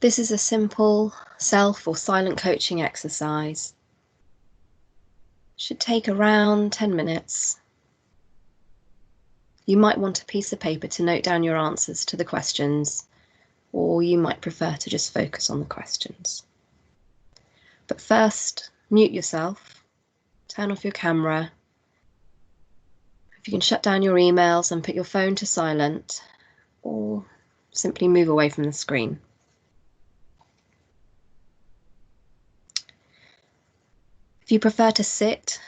This is a simple self or silent coaching exercise. It should take around 10 minutes. You might want a piece of paper to note down your answers to the questions, or you might prefer to just focus on the questions. But first, mute yourself, turn off your camera. If you can shut down your emails and put your phone to silent, or simply move away from the screen. If you prefer to sit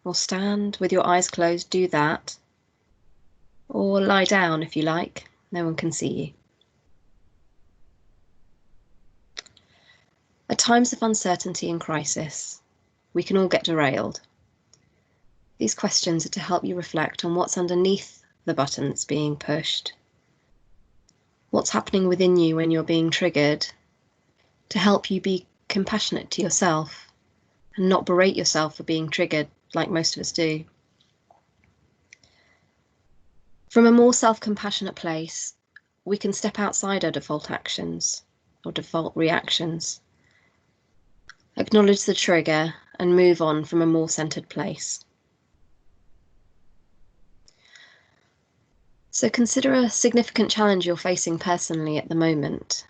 or stand with your eyes closed, do that. Or lie down if you like, no one can see you. At times of uncertainty and crisis, we can all get derailed. These questions are to help you reflect on what's underneath the button that's being pushed, what's happening within you when you're being triggered, to help you be compassionate to yourself and not berate yourself for being triggered like most of us do. From a more self-compassionate place, we can step outside our default actions or default reactions, acknowledge the trigger and move on from a more centered place. So consider a significant challenge you're facing personally at the moment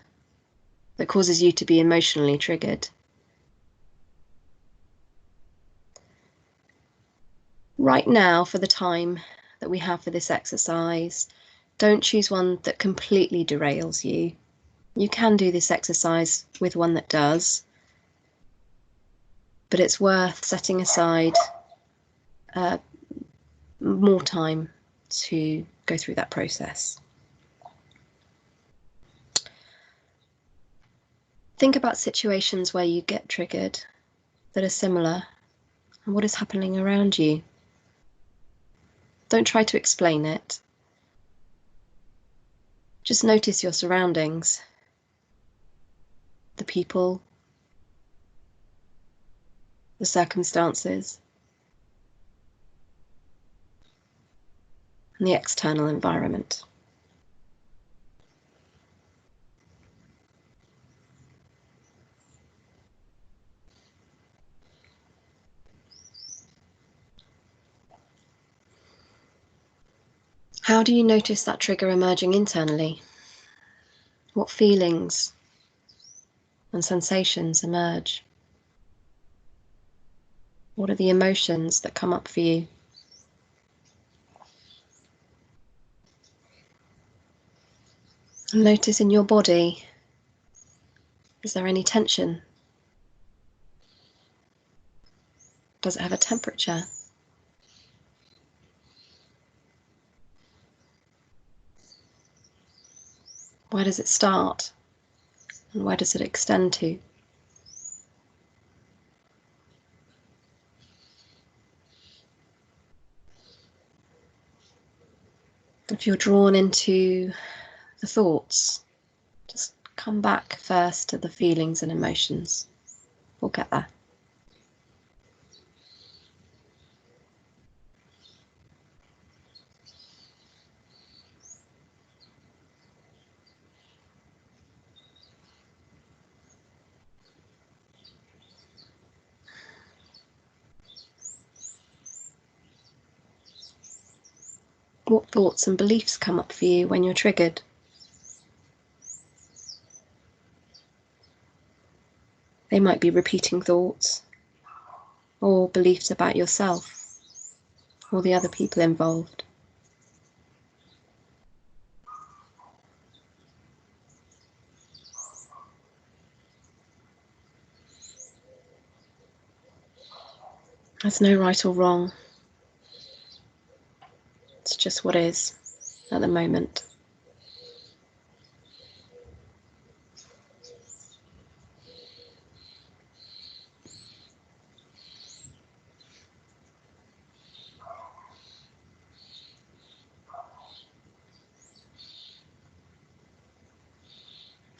that causes you to be emotionally triggered. Right now, for the time that we have for this exercise, don't choose one that completely derails you. You can do this exercise with one that does, but it's worth setting aside more time to go through that process. Think about situations where you get triggered that are similar and what is happening around you. Don't try to explain it. Just notice your surroundings, the people, the circumstances, and the external environment. How do you notice that trigger emerging internally? What feelings and sensations emerge? What are the emotions that come up for you? And notice in your body, is there any tension? Does it have a temperature? Where does it start? And where does it extend to? If you're drawn into the thoughts, just come back first to the feelings and emotions. We'll get there. What thoughts and beliefs come up for you when you're triggered? They might be repeating thoughts or beliefs about yourself or the other people involved. There's no right or wrong. It's just what is at the moment.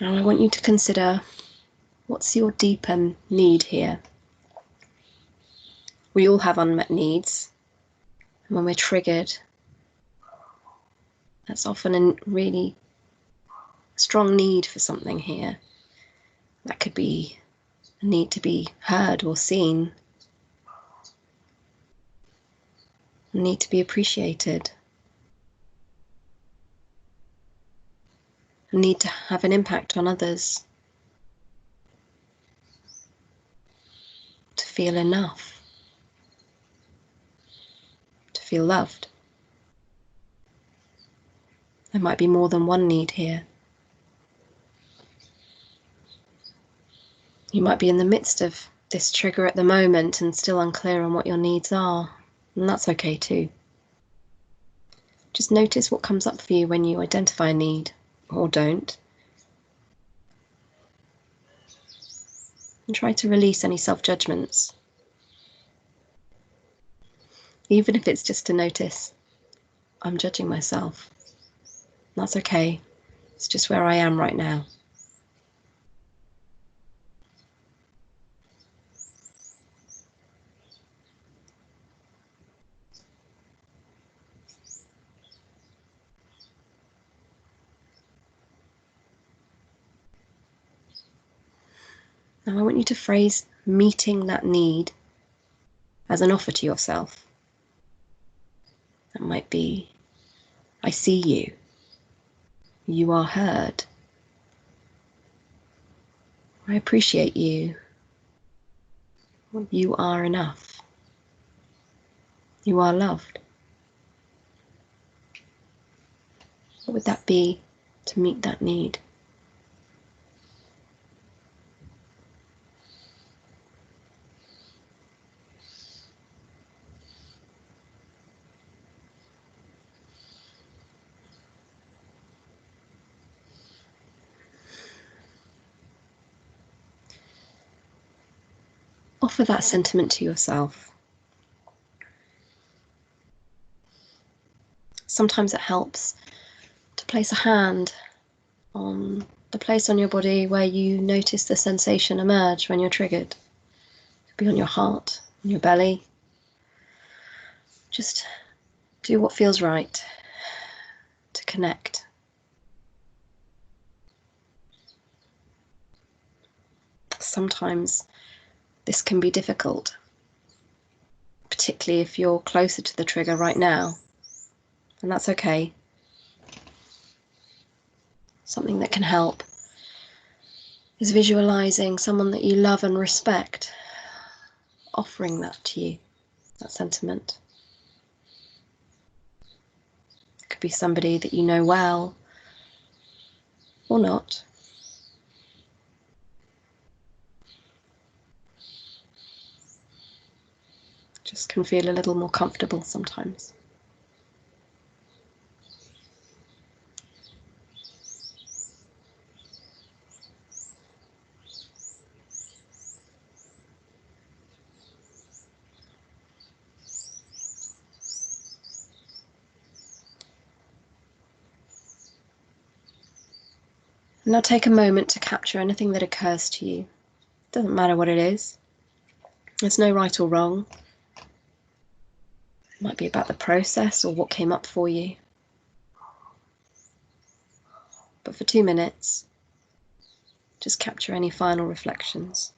Now I want you to consider, what's your deeper need here? We all have unmet needs, and when we're triggered, that's often a really strong need for something here. That could be a need to be heard or seen, a need to be appreciated, a need to have an impact on others, to feel enough, to feel loved. There might be more than one need here. You might be in the midst of this trigger at the moment and still unclear on what your needs are, and that's okay too. Just notice what comes up for you when you identify a need, or don't. And try to release any self-judgments. Even if it's just to notice, I'm judging myself. That's okay. It's just where I am right now. Now I want you to phrase meeting that need as an offer to yourself. That might be, I see you. You are heard. I appreciate you. You are enough. You are loved. What would that be to meet that need? Offer that sentiment to yourself. Sometimes it helps to place a hand on the place on your body where you notice the sensation emerge when you're triggered. It could be on your heart, on your belly. Just do what feels right to connect. Sometimes this can be difficult, particularly if you're closer to the trigger right now, and that's okay. Something that can help is visualizing someone that you love and respect, offering that to you, that sentiment. It could be somebody that you know well, or not. Just can feel a little more comfortable sometimes. Now take a moment to capture anything that occurs to you. It doesn't matter what it is. There's no right or wrong. It might be about the process or what came up for you. But for 2 minutes, just capture any final reflections.